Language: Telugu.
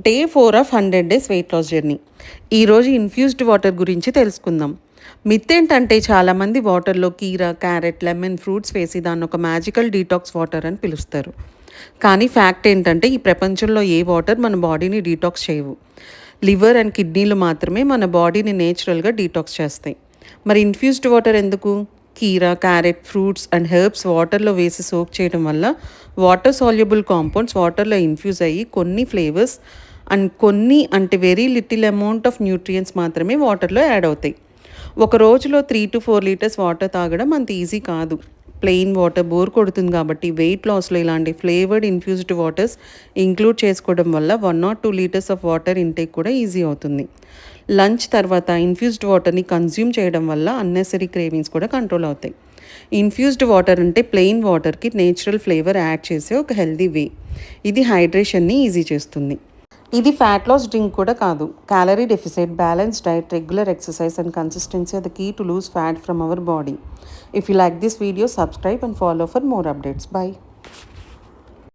Day 4 of 100 days weight loss journey. ఈరోజు ఇన్ఫ్యూజ్డ్ వాటర్ గురించి తెలుసుకుందాం. మిత్ ఏంటంటే చాలామంది వాటర్లో కీరా, క్యారెట్, లెమన్, ఫ్రూట్స్ వేసి దాన్ని ఒక మ్యాజికల్ డీటాక్స్ వాటర్ అని పిలుస్తారు. కానీ ఫ్యాక్ట్ ఏంటంటే ఈ ప్రపంచంలో ఏ వాటర్ మన బాడీని డీటాక్స్ చేయవు. లివర్ అండ్ కిడ్నీలు మాత్రమే మన బాడీని నేచురల్గా డీటాక్స్ చేస్తాయి. మరి ఇన్ఫ్యూజ్డ్ వాటర్ ఎందుకు? కీరా, క్యారెట్, ఫ్రూట్స్ అండ్ హెర్బ్స్ వాటర్లో వేసి సోక్ చేయడం వల్ల వాటర్ సాల్యుబుల్ కాంపౌండ్స్ వాటర్లో ఇన్ఫ్యూజ్ అయ్యి కొన్ని ఫ్లేవర్స్ అండ్ కొన్ని అంటే very little amount of nutrients మాత్రమే వాటర్లో యాడ్ అవుతాయి. ఒక రోజులో 3 to 4 లీటర్స్ వాటర్ తాగడం అంత ఈజీ కాదు. ప్లెయిన్ వాటర్ బోర్ కొడుతుంది కాబట్టి వెయిట్ లాస్లో ఇలాంటి ఫ్లేవర్డ్ ఇన్ఫ్యూజ్డ్ వాటర్స్ ఇంక్లూడ్ చేసుకోవడం వల్ల 1 or 2 litres of water intake కూడా ఈజీ అవుతుంది. లంచ్ తర్వాత ఇన్ఫ్యూజ్డ్ వాటర్ని కన్జ్యూమ్ చేయడం వల్ల అన్నెసరీ క్రేవింగ్స్ కూడా కంట్రోల్ అవుతాయి. ఇన్ఫ్యూజ్డ్ వాటర్ అంటే ప్లెయిన్ వాటర్కి నేచురల్ ఫ్లేవర్ యాడ్ చేసే ఒక హెల్దీ వే. ఇది హైడ్రేషన్ని ఈజీ చేస్తుంది. ఇది ఫ్యాట్ లాస్ డ్రింక్ కూడా కాదు. Calorie deficit, balance diet, regular exercise and consistency are the key to lose fat from our body. If you like this video, subscribe and follow for more updates. Bye.